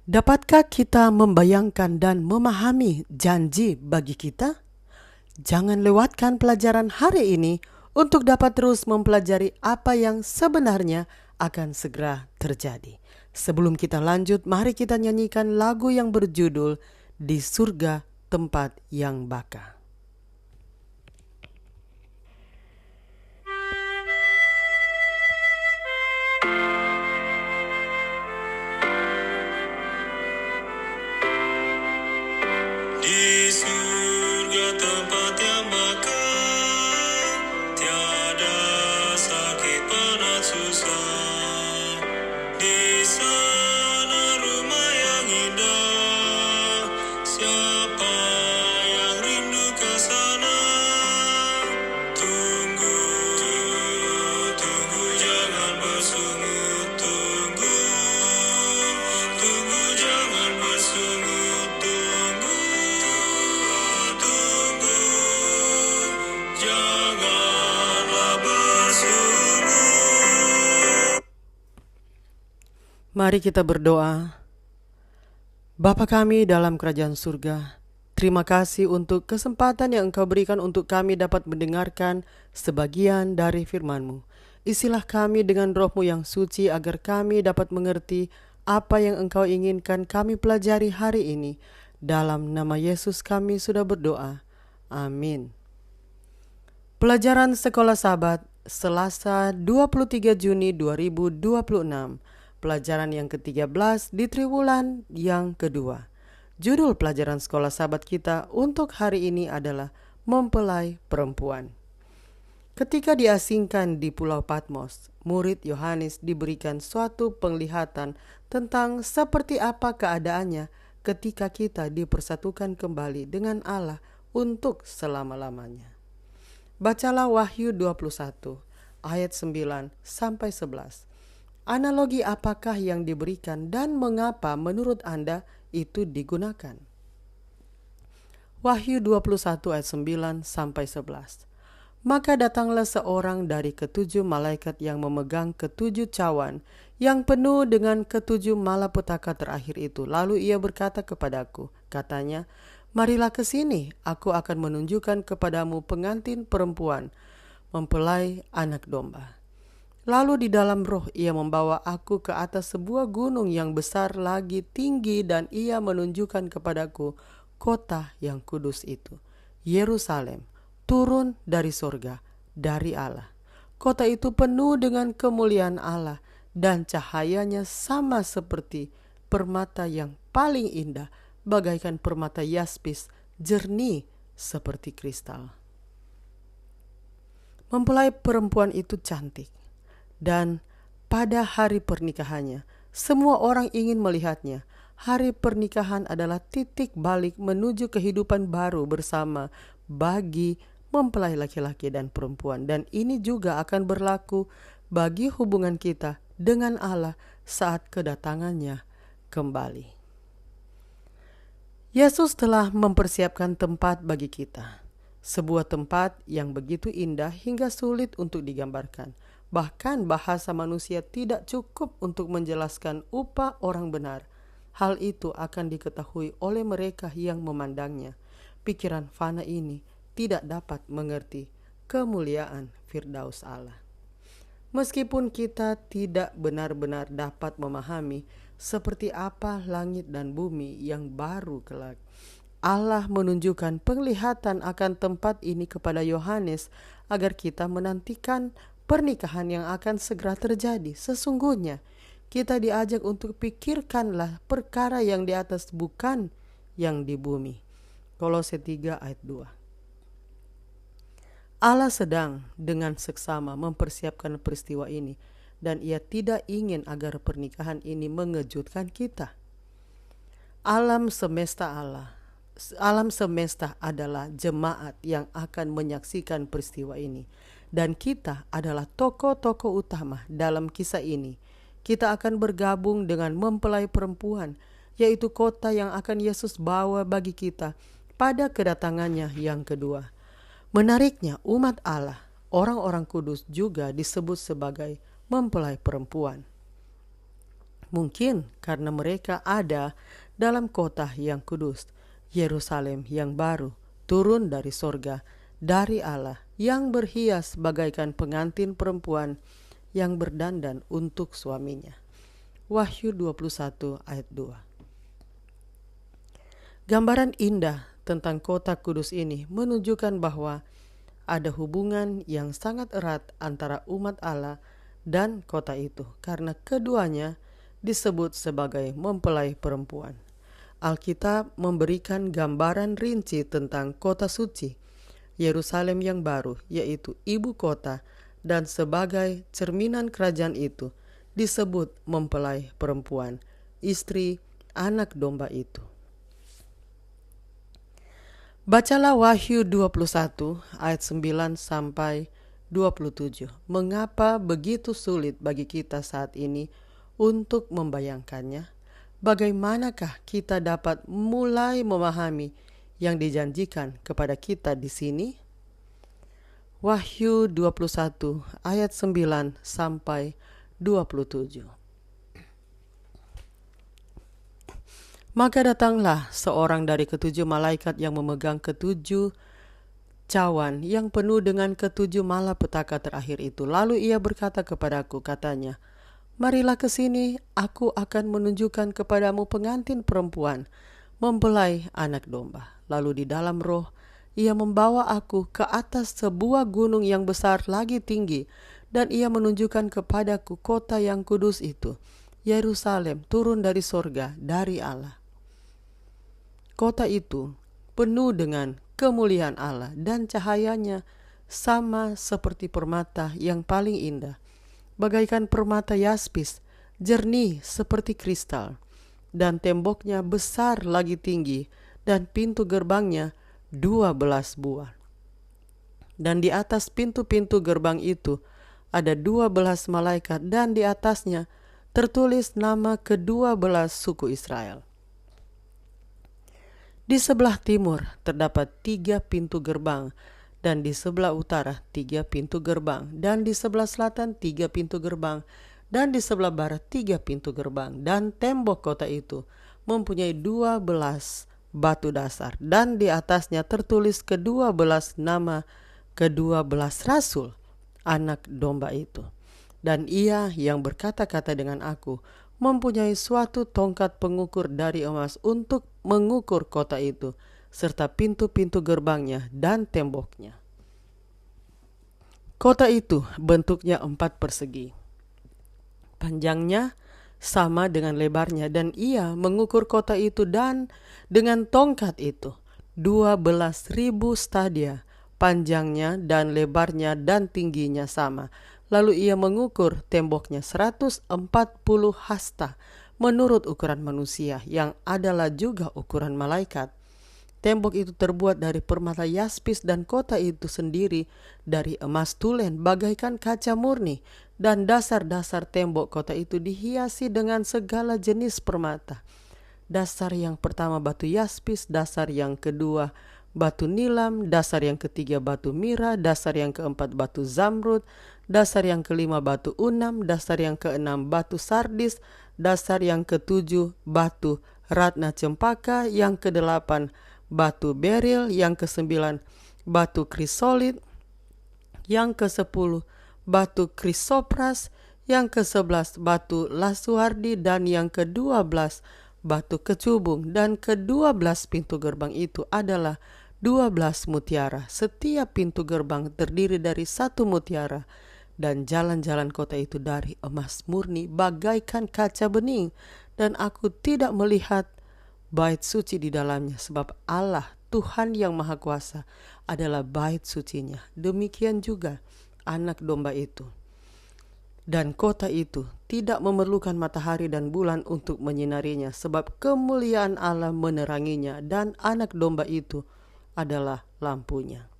Dapatkah kita membayangkan dan memahami janji bagi kita? Jangan lewatkan pelajaran hari ini untuk dapat terus mempelajari apa yang sebenarnya akan segera terjadi. Sebelum kita lanjut, mari kita nyanyikan lagu yang berjudul Di Surga Tempat yang Baka. Di surga tempat yang bakal, tiada sakit penat susah. Di sana rumah yang indah, siapa yang rindu ke sana? Tunggu, tunggu jangan bersungut, tunggu, tunggu jangan bersungut, tunggu, tunggu, janganlah bersungut. Mari kita berdoa. Bapa kami dalam kerajaan surga, terima kasih untuk kesempatan yang Engkau berikan untuk kami dapat mendengarkan sebagian dari firman-Mu. Isilah kami dengan Roh-Mu yang suci agar kami dapat mengerti apa yang Engkau inginkan kami pelajari hari ini. Dalam nama Yesus kami sudah berdoa. Amin. Pelajaran Sekolah Sabat, Selasa 23 Juni 2026. Pelajaran yang ke-13 di triwulan yang kedua. Judul pelajaran Sekolah Sabat kita untuk hari ini adalah Mempelai Perempuan. Ketika diasingkan di Pulau Patmos, murid Yohanes diberikan suatu penglihatan tentang seperti apa keadaannya ketika kita dipersatukan kembali dengan Allah untuk selama-lamanya. Bacalah Wahyu 21 ayat 9 sampai 11. Analogi apakah yang diberikan dan mengapa menurut Anda itu digunakan? Wahyu 21 ayat 9 sampai 11. Maka datanglah seorang dari ketujuh malaikat yang memegang ketujuh cawan yang penuh dengan ketujuh malapetaka terakhir itu. Lalu ia berkata kepadaku, katanya, marilah ke sini, aku akan menunjukkan kepadamu pengantin perempuan, mempelai anak domba. Lalu di dalam roh ia membawa aku ke atas sebuah gunung yang besar lagi tinggi dan ia menunjukkan kepadaku kota yang kudus itu, Yerusalem, turun dari sorga, dari Allah. Kota itu penuh dengan kemuliaan Allah dan cahayanya sama seperti permata yang paling indah, bagaikan permata yaspis, jernih seperti kristal. Mempelai perempuan itu cantik. Dan pada hari pernikahannya, semua orang ingin melihatnya. Hari pernikahan adalah titik balik menuju kehidupan baru bersama bagi mempelai laki-laki dan perempuan. Dan ini juga akan berlaku bagi hubungan kita dengan Allah saat kedatangannya kembali. Yesus telah mempersiapkan tempat bagi kita. Sebuah tempat yang begitu indah hingga sulit untuk digambarkan. Bahkan bahasa manusia tidak cukup untuk menjelaskan upah orang benar. Hal itu akan diketahui oleh mereka yang memandangnya. Pikiran fana ini tidak dapat mengerti kemuliaan Firdaus Allah. Meskipun kita tidak benar-benar dapat memahami seperti apa langit dan bumi yang baru kelak, Allah menunjukkan penglihatan akan tempat ini kepada Yohanes agar kita menantikan pernikahan yang akan segera terjadi. Sesungguhnya kita diajak untuk pikirkanlah perkara yang di atas, bukan yang di bumi. Kolose 3 ayat 2. Allah sedang dengan seksama mempersiapkan peristiwa ini dan ia tidak ingin agar pernikahan ini mengejutkan kita. Alam semesta adalah jemaat yang akan menyaksikan peristiwa ini. Dan kita adalah tokoh-tokoh utama dalam kisah ini. Kita akan bergabung dengan mempelai perempuan, yaitu kota yang akan Yesus bawa bagi kita pada kedatangannya yang kedua. Menariknya, umat Allah, orang-orang kudus juga disebut sebagai mempelai perempuan. Mungkin karena mereka ada dalam kota yang kudus, Yerusalem yang baru, turun dari sorga, dari Allah, yang berhias bagaikan pengantin perempuan yang berdandan untuk suaminya. Wahyu 21 ayat 2. Gambaran indah tentang kota kudus ini menunjukkan bahwa ada hubungan yang sangat erat antara umat Allah dan kota itu, karena keduanya disebut sebagai mempelai perempuan. Alkitab memberikan gambaran rinci tentang kota suci, Yerusalem yang baru, yaitu ibu kota, dan sebagai cerminan kerajaan itu disebut mempelai perempuan, istri anak domba itu. Bacalah Wahyu 21 ayat 9 sampai 27. Mengapa begitu sulit bagi kita saat ini untuk membayangkannya? Bagaimanakah kita dapat mulai memahami yang dijanjikan kepada kita di sini? Wahyu 21 ayat 9 sampai 27. Maka datanglah seorang dari ketujuh malaikat yang memegang ketujuh cawan yang penuh dengan ketujuh malapetaka terakhir itu. Lalu ia berkata kepadaku, katanya, marilah ke sini, aku akan menunjukkan kepadamu pengantin perempuan, mempelai anak domba. Lalu di dalam roh, ia membawa aku ke atas sebuah gunung yang besar lagi tinggi, dan ia menunjukkan kepadaku kota yang kudus itu, Yerusalem, turun dari sorga, dari Allah. Kota itu penuh dengan kemuliaan Allah dan cahayanya sama seperti permata yang paling indah, bagaikan permata yaspis, jernih seperti kristal, dan temboknya besar lagi tinggi, dan pintu gerbangnya 12 buah. Dan di atas pintu-pintu gerbang itu ada 12 malaikat, dan di atasnya tertulis nama ke-12 suku Israel. Di sebelah timur terdapat 3 pintu gerbang, dan di sebelah utara 3 pintu gerbang, dan di sebelah selatan 3 pintu gerbang, dan di sebelah barat 3 pintu gerbang. Dan tembok kota itu mempunyai 12 batu dasar, dan di atasnya tertulis ke-12 nama ke-12 rasul anak domba itu. Dan ia yang berkata-kata dengan aku mempunyai suatu tongkat pengukur dari emas untuk mengukur kota itu, serta pintu-pintu gerbangnya dan temboknya. Kota itu bentuknya 4 persegi. Panjangnya sama dengan lebarnya, dan ia mengukur kota itu dan dengan tongkat itu 12.000 stadia, panjangnya dan lebarnya dan tingginya sama. Lalu ia mengukur temboknya 140 hasta menurut ukuran manusia, yang adalah juga ukuran malaikat. Tembok itu terbuat dari permata yaspis, dan kota itu sendiri dari emas tulen bagaikan kaca murni, dan dasar-dasar tembok kota itu dihiasi dengan segala jenis permata. Dasar yang pertama batu yaspis, dasar yang kedua batu nilam, dasar yang ketiga batu mira, dasar yang keempat batu zamrud, dasar yang kelima batu unam, dasar yang keenam batu sardis, dasar yang ketujuh batu ratna cempaka, yang kedelapan batu beril, yang kesembilan batu krisolit, yang kesepuluh batu krisopras, yang ke-11 batu lasuardi, dan yang ke-12 batu kecubung. Dan ke-12 pintu gerbang itu adalah 12 mutiara. Setiap pintu gerbang terdiri dari 1 mutiara, dan jalan-jalan kota itu dari emas murni bagaikan kaca bening. Dan aku tidak melihat bait suci di dalamnya, sebab Allah Tuhan yang Maha Kuasa adalah bait sucinya. Demikian juga anak domba itu. Dan kota itu tidak memerlukan matahari dan bulan untuk menyinarinya, sebab kemuliaan Allah meneranginya, dan anak domba itu adalah lampunya.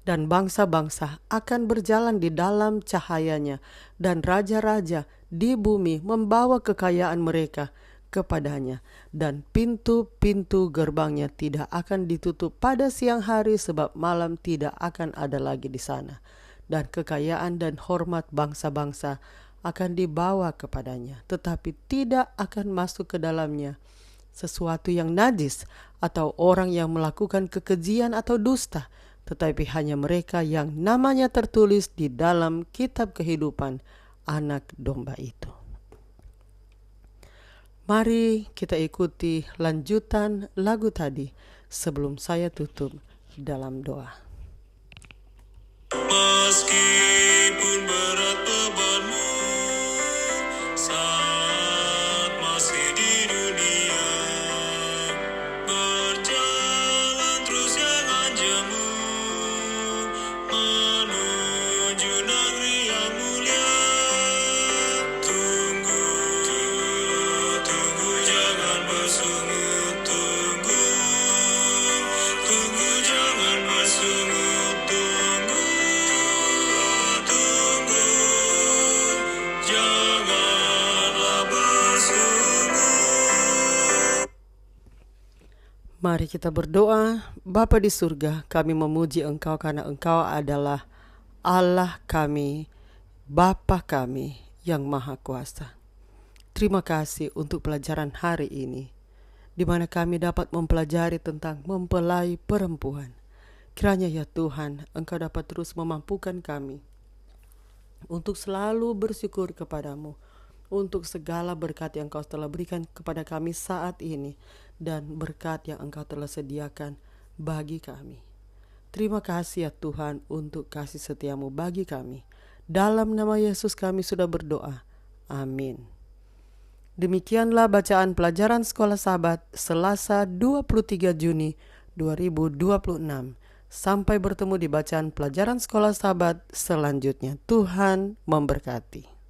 Dan bangsa-bangsa akan berjalan di dalam cahayanya, dan raja-raja di bumi membawa kekayaan mereka kepadanya. Dan pintu-pintu gerbangnya tidak akan ditutup pada siang hari, sebab malam tidak akan ada lagi di sana. Dan kekayaan dan hormat bangsa-bangsa akan dibawa kepadanya, tetapi tidak akan masuk ke dalamnya sesuatu yang najis atau orang yang melakukan kekejian atau dusta, tetapi hanya mereka yang namanya tertulis di dalam kitab kehidupan anak domba itu. Mari kita ikuti lanjutan lagu tadi sebelum saya tutup dalam doa. Meskipun berat bebanmu saat masih di dunia, berjalan terus jangan jemu menuju negeri yang mulia. Tunggu, jangan bersungut, tunggu jangan bersungut, tunggu janganlah bersungut. Mari kita berdoa. Bapa di surga, kami memuji Engkau karena Engkau adalah Allah kami, Bapa kami yang Maha Kuasa. Terima kasih untuk pelajaran hari ini, di mana kami dapat mempelajari tentang mempelai perempuan. Kiranya ya Tuhan, Engkau dapat terus memampukan kami untuk selalu bersyukur kepadamu, untuk segala berkat yang Engkau telah berikan kepada kami saat ini, dan berkat yang Engkau telah sediakan bagi kami. Terima kasih ya Tuhan untuk kasih setiamu bagi kami. Dalam nama Yesus kami sudah berdoa. Amin. Demikianlah bacaan pelajaran Sekolah Sahabat Selasa 23 Juni 2026. Sampai bertemu di bacaan pelajaran Sekolah Sahabat selanjutnya. Tuhan memberkati.